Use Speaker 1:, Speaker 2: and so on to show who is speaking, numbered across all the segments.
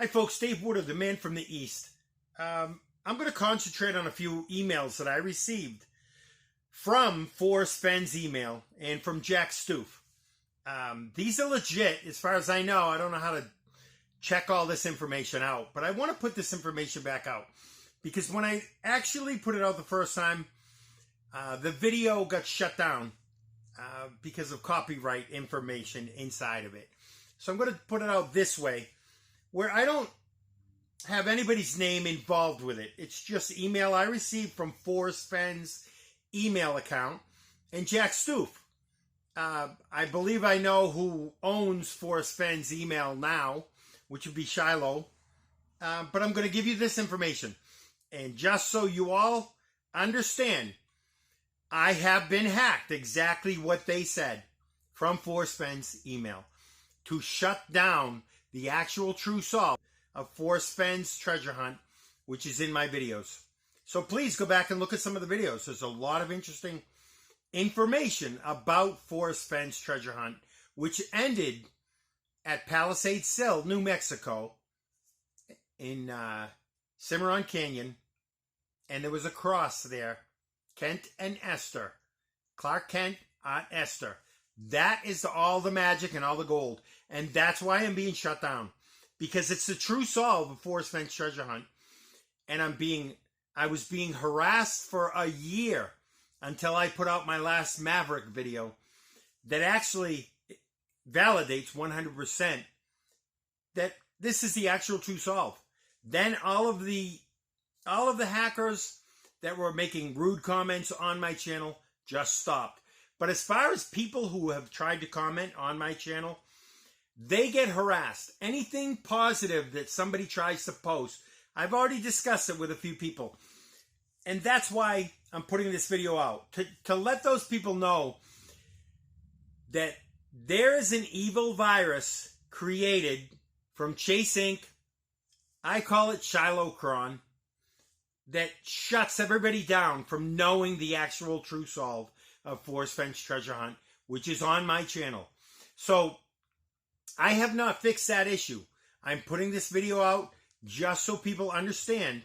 Speaker 1: Hi folks, Dave Wood of the Man from the East. I'm going to concentrate on a few emails that I received from Forrest Fenns email and from Jack Stuef. These are legit as far as I know. I don't know how to check all this information out, but I want to put this information back out because when I actually put it out the first time, the video got shut down because of copyright information inside of it. So I'm going to put it out this way, where I don't have anybody's name involved with it. It's just email I received from Forrest Fenns' email account and Jack Stuef. I believe I know who owns Forrest Fenns' email now, which would be Shiloh. But I'm going to give you this information. And just so you all understand, I have been hacked, exactly what they said from Forrest Fenns' email, to shut down the actual true solve of Forrest Fenns' treasure hunt, which is in my videos. So please go back and look at some of the videos. There's a lot of interesting information about Forrest Fenns' treasure hunt, which ended at Palisades Sill, New Mexico, in Cimarron Canyon. And there was a cross there, Kent and Esther. Clark Kent, Aunt Esther. That is all the magic and all the gold. And that's why I'm being shut down. Because it's the true solve of Forrest Fenns' treasure hunt. And I was being harassed for a year until I put out my last Maverick video that actually validates 100% that this is the actual true solve. Then all of the hackers that were making rude comments on my channel just stopped. But as far as people who have tried to comment on my channel, they get harassed. Anything positive that somebody tries to post, I've already discussed it with a few people. And that's why I'm putting this video out. To let those people know that there is an evil virus created from Chase Inc. I call it Shilohcron, that shuts everybody down from knowing the actual true solve of Forrest Fenns' treasure hunt, which is on my channel. So I have not fixed that issue. I'm putting this video out just so people understand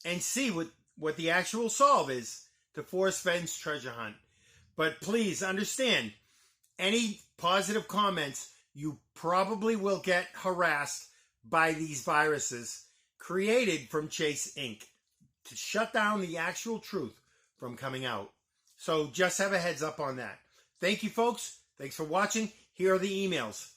Speaker 1: and see what the actual solve is to Forrest Fenns' treasure hunt. But please understand, any positive comments, you probably will get harassed by these viruses created from Chase Inc. to shut down the actual truth from coming out. So just have a heads up on that. Thank you, folks. Thanks for watching. Here are the emails.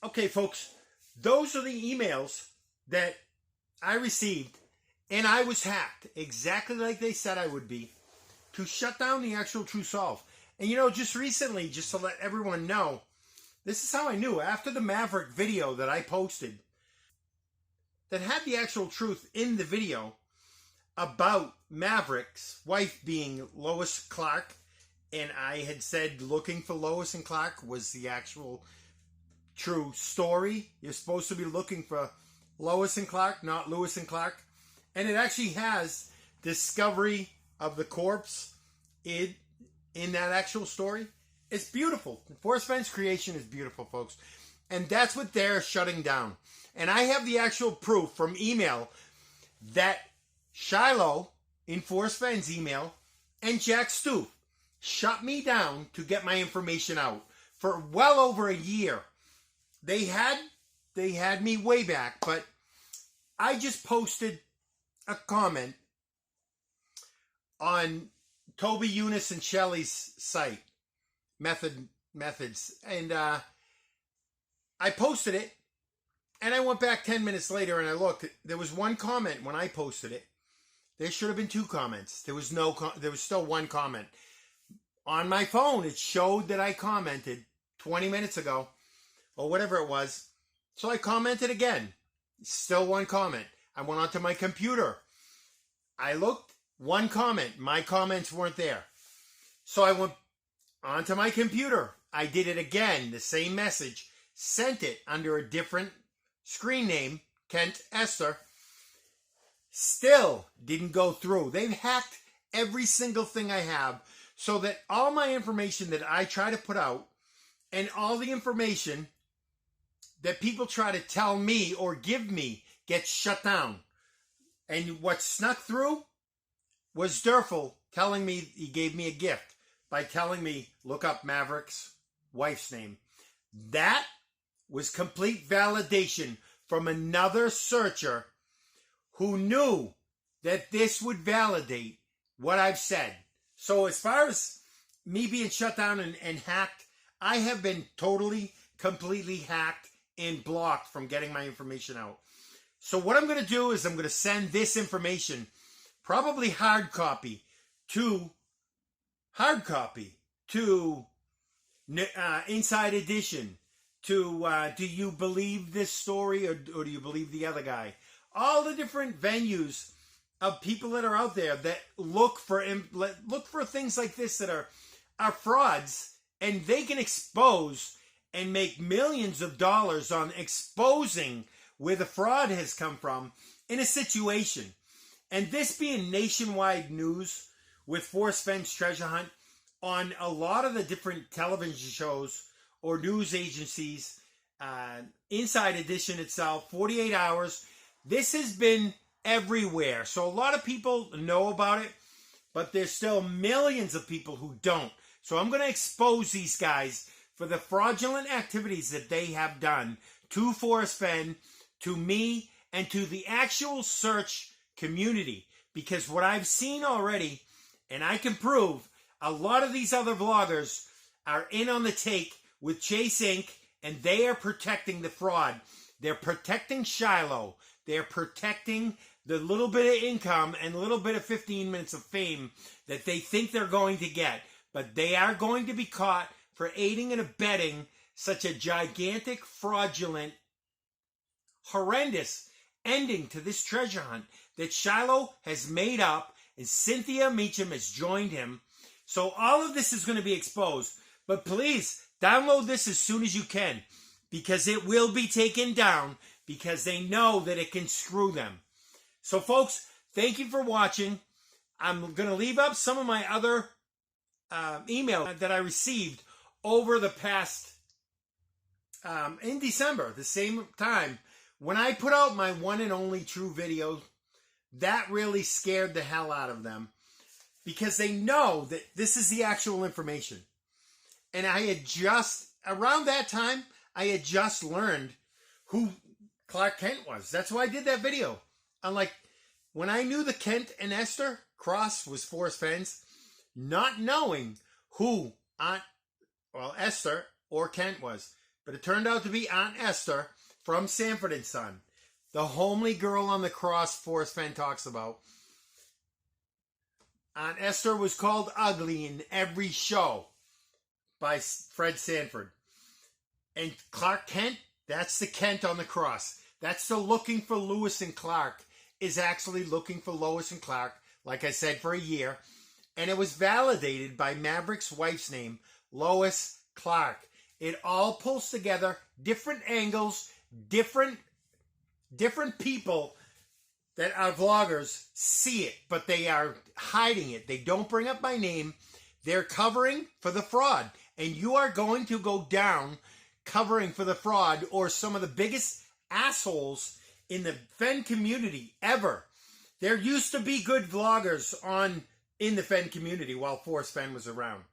Speaker 1: Okay, folks, those are the emails that I received, and I was hacked exactly like they said I would be to shut down the actual True Solve. And just recently, just to let everyone know, this is how I knew. After the Maverick video that I posted that had the actual truth in the video about Maverick's wife being Lois Clark, and I had said looking for Lois and Clark was the actual true story. You're supposed to be looking for Lois and Clark, not Lewis and Clark. And it actually has discovery of the corpse in that actual story. It's beautiful. Forrest Fenns creation is beautiful, folks. And that's what they're shutting down. And I have the actual proof from email that Shiloh in Forrest Fenns email and Jack Stuef shut me down to get my information out for well over a year. They had me way back, but I just posted a comment on Toby, Eunice, and Shelley's site, Methods, and I posted it, and I went back 10 minutes later and I looked. There was one comment when I posted it. There should have been two comments. There was still one comment. On my phone, it showed that I commented 20 minutes ago, or whatever it was. So I commented again. Still one comment. I went onto my computer. I looked, one comment. My comments weren't there. So I went onto my computer. I did it again, the same message. Sent it under a different screen name, Kent Esther. Still didn't go through. They've hacked every single thing I have so that all my information that I try to put out and all the information that people try to tell me or give me gets shut down. And what snuck through was Durfel telling me he gave me a gift by telling me, look up Maverick's wife's name. That was complete validation from another searcher who knew that this would validate what I've said. So as far as me being shut down and hacked, I have been totally, completely hacked and blocked from getting my information out. So what I'm going to do is I'm going to send this information, probably hard copy to Inside Edition, to Do You Believe This Story or do you believe the other guy? All the different venues of people that are out there that look for things like this that are frauds, and they can expose and make millions of dollars on exposing where the fraud has come from in a situation. And this being nationwide news with Forrest Fenns Treasure Hunt on a lot of the different television shows or news agencies, Inside Edition itself, 48 Hours, this has been everywhere. So a lot of people know about it, but there's still millions of people who don't. So I'm going to expose these guys for the fraudulent activities that they have done to Forrest Fenn, to me, and to the actual search community. Because what I've seen already, and I can prove, a lot of these other vloggers are in on the take with Chase Inc., and they are protecting the fraud. They're protecting Shiloh. They're protecting the little bit of income and a little bit of 15 minutes of fame that they think they're going to get. But they are going to be caught for aiding and abetting such a gigantic, fraudulent, horrendous ending to this treasure hunt that Shiloh has made up, and Cynthia Meacham has joined him. So all of this is going to be exposed. But please, download this as soon as you can, because it will be taken down, because they know that it can screw them. So folks, thank you for watching. I'm going to leave up some of my other email that I received over the past, in December, the same time, when I put out my one and only true video. That really scared the hell out of them, because they know that this is the actual information. And I had just, around that time, I had just learned who Clark Kent was. That's why I did that video. I'm like, when I knew the Kent and Esther cross was Forrest Fenns, not knowing who Esther or Kent was, but it turned out to be Aunt Esther from Sanford and Son, the homely girl on the cross Forrest Fenn talks about. Aunt Esther was called ugly in every show by Fred Sanford. And Clark Kent, that's the Kent on the cross. That's the looking for Lewis and Clark, is actually looking for Lois and Clark, like I said, for a year. And it was validated by Maverick's wife's name, Lois Clark. It all pulls together, different angles, different people that are vloggers see it, but they are hiding it. They don't bring up my name. They're covering for the fraud. And you are going to go down covering for the fraud, or some of the biggest assholes in the Fenn community ever. There used to be good vloggers in the Fenn community while Forrest Fenn was around.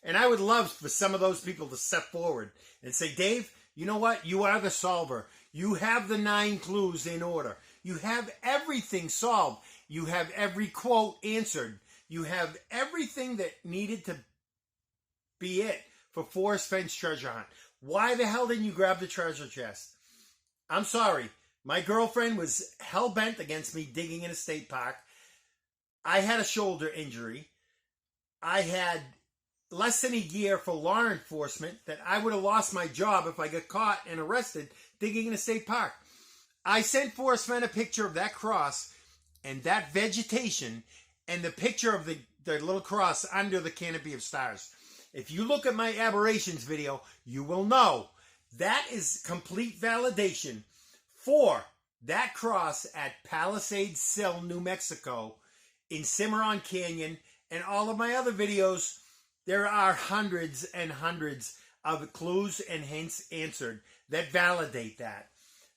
Speaker 1: And I would love for some of those people to step forward and say, Dave, you know what? You are the solver. You have the 9 clues in order. You have everything solved. You have every quote answered. You have everything that needed to be it for Forrest Fenn's treasure hunt. Why the hell didn't you grab the treasure chest? I'm sorry. My girlfriend was hell-bent against me digging in a state park. I had a shoulder injury. I had less than a year for law enforcement that I would have lost my job if I got caught and arrested digging in a state park. I sent Forrest Fenn a picture of that cross and that vegetation and the picture of the little cross under the canopy of stars. If you look at my aberrations video, you will know that is complete validation for that cross at Palisades Sill, New Mexico, in Cimarron Canyon, and all of my other videos. There are hundreds and hundreds of clues and hints answered that validate that.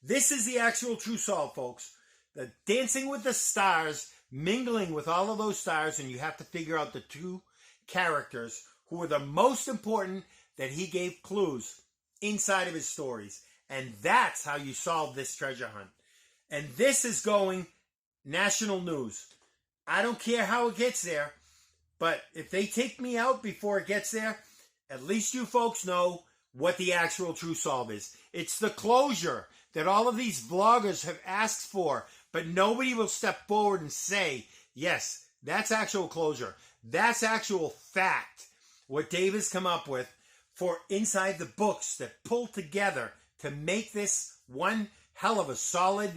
Speaker 1: This is the actual true solve, folks. The dancing with the stars, mingling with all of those stars, and you have to figure out the 2 characters who are the most important that he gave clues inside of his stories. And that's how you solve this treasure hunt. And this is going national news. I don't care how it gets there, but if they take me out before it gets there, at least you folks know what the actual true solve is. It's the closure that all of these vloggers have asked for, but nobody will step forward and say, yes, that's actual closure. That's actual fact. What Dave has come up with for inside the books that pull together to make this one hell of a solid,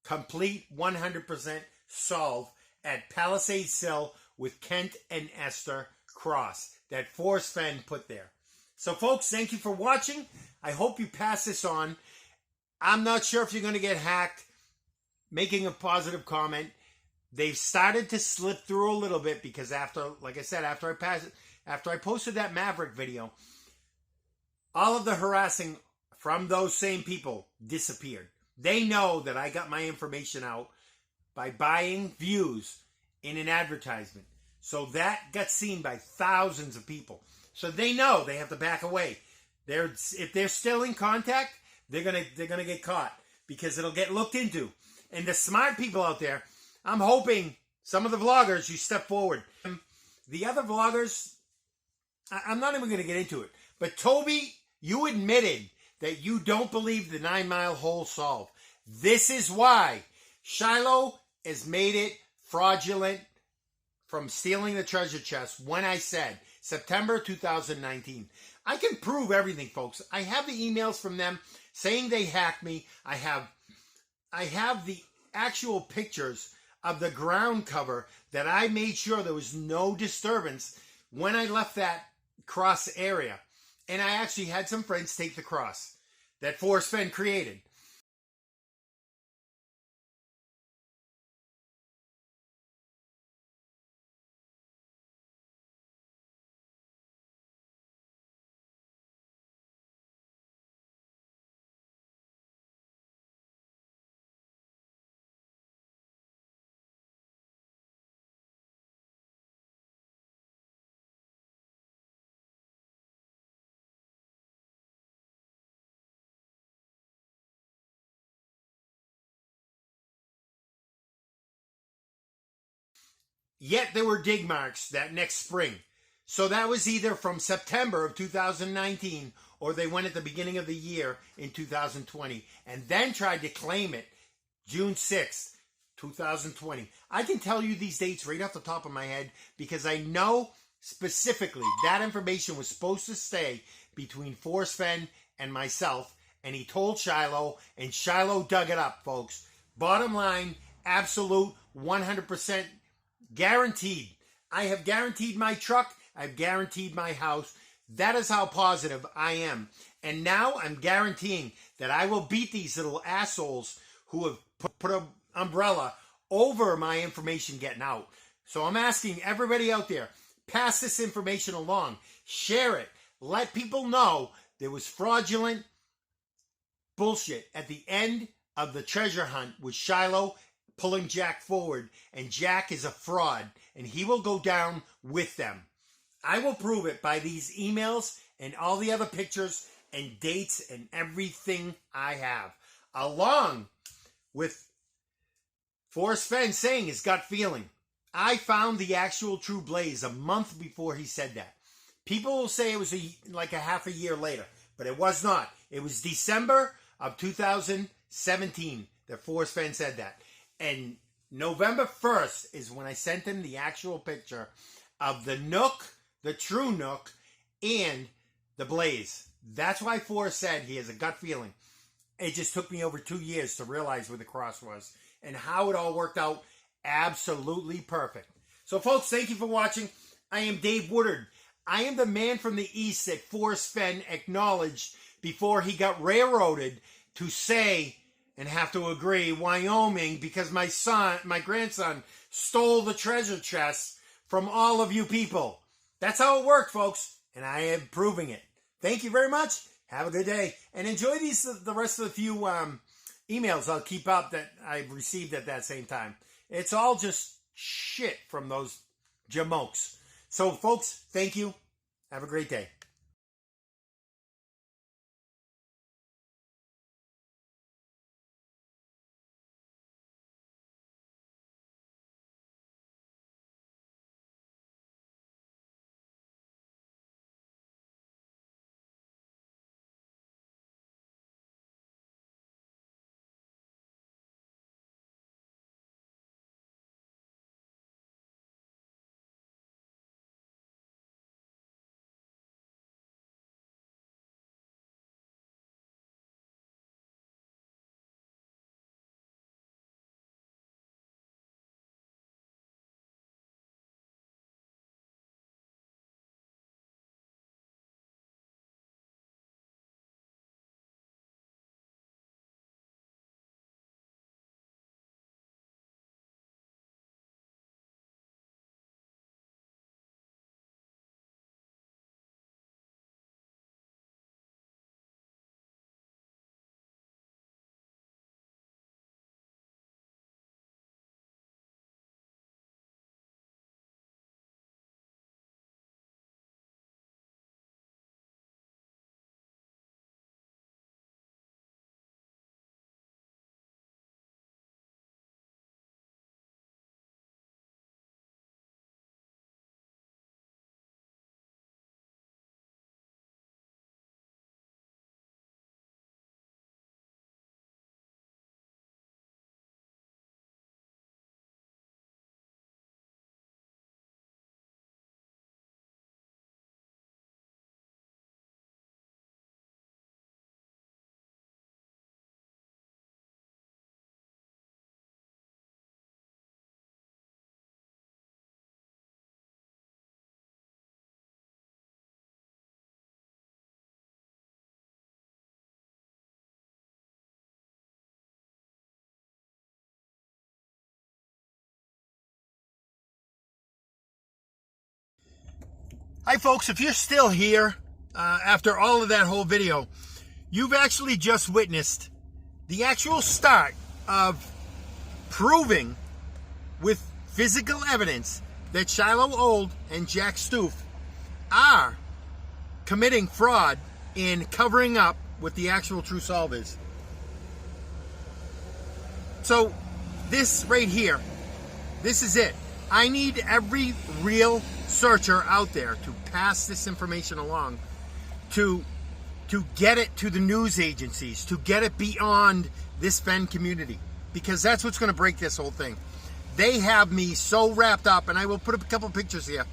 Speaker 1: complete 100% solve at Palisades Sill with Kent and Esther cross that Forrest Fenn put there. So folks, thank you for watching. I hope you pass this on. I'm not sure if you're going to get hacked making a positive comment. They've started to slip through a little bit because after, like I said, after I posted that Maverick video, all of the harassing from those same people disappeared. They know that I got my information out by buying views in an advertisement. So that got seen by thousands of people. So they know they have to back away. If they're still in contact, they're gonna get caught because it'll get looked into. And the smart people out there, I'm hoping some of the vloggers, you step forward. The other vloggers, I'm not even going to get into it. But Toby, you admitted that you don't believe the 9 Mile hole solve. This is why Shiloh has made it fraudulent from stealing the treasure chest when I said September 2019. I can prove everything, folks. I have the emails from them saying they hacked me. I have the actual pictures of the ground cover that I made sure there was no disturbance when I left that cross area. And I actually had some friends take the cross that Forrest Fenn created. Yet there were dig marks that next spring. So that was either from September of 2019 or they went at the beginning of the year in 2020 and then tried to claim it June 6th, 2020. I can tell you these dates right off the top of my head because I know specifically that information was supposed to stay between Forrest Fenn and myself, and he told Shiloh, and Shiloh dug it up, folks. Bottom line, absolute 100% guaranteed. I have guaranteed my truck. I've guaranteed my house. That is how positive I am. And now I'm guaranteeing that I will beat these little assholes who have put an umbrella over my information getting out. So I'm asking everybody out there, pass this information along. Share it. Let people know there was fraudulent bullshit at the end of the treasure hunt with Shiloh pulling Jack forward. And Jack is a fraud. And he will go down with them. I will prove it by these emails and all the other pictures and dates and everything I have. Along with Forrest Fenn saying his gut feeling. I found the actual true blaze a month before he said that. People will say it was like a half a year later, but it was not. It was December of 2017 that Forrest Fenn said that. And November 1st is when I sent him the actual picture of the Nook, the true Nook, and the blaze. That's why Forrest said he has a gut feeling. It just took me over 2 years to realize where the cross was and how it all worked out absolutely perfect. So, folks, thank you for watching. I am Dave Woodard. I am the man from the East that Forrest Fenn acknowledged before he got railroaded to say and have to agree Wyoming because my grandson stole the treasure chest from all of you people. That's how it worked, folks, and I am proving it. Thank you very much. Have a good day. And enjoy the rest of the few emails I'll keep up that I've received at that same time. It's all just shit from those jamokes. So, folks, thank you. Have a great day. Hi, folks. If you're still here after all of that whole video, you've actually just witnessed the actual start of proving with physical evidence that Shiloh Old and Jack Stuef are committing fraud in covering up what the actual true solve is. So this right here, this is it. I need every real searcher out there to pass this information along, to get it to the news agencies, to get it beyond this Fenn community, because that's what's going to break this whole thing. They have me so wrapped up, and I will put up a couple pictures here.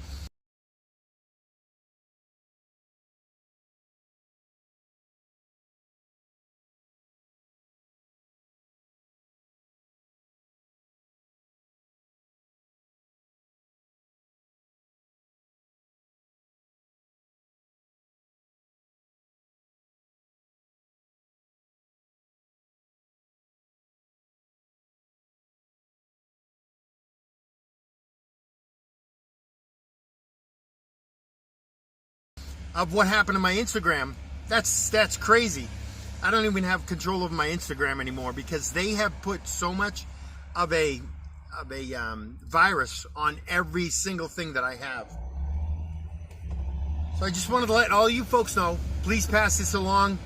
Speaker 1: Of what happened to my Instagram. That's crazy. I don't even have control over my Instagram anymore because they have put so much of a virus on every single thing that I have. So I just wanted to let all you folks know, please pass this along.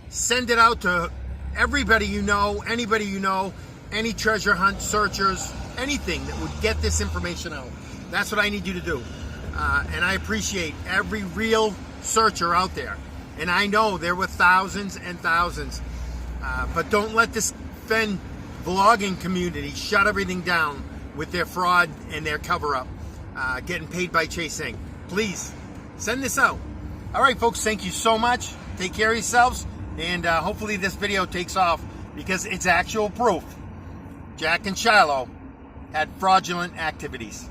Speaker 1: Send it out to everybody you know, anybody you know, any treasure hunt searchers, anything that would get this information out. That's what I need you to do. And I appreciate every real searcher out there. And I know there were thousands and thousands. But don't let this Fenn vlogging community shut everything down with their fraud and their cover-up. Getting paid by chasing. Please, send this out. All right, folks, thank you so much. Take care of yourselves. And hopefully this video takes off because it's actual proof Jack and Shiloh had fraudulent activities.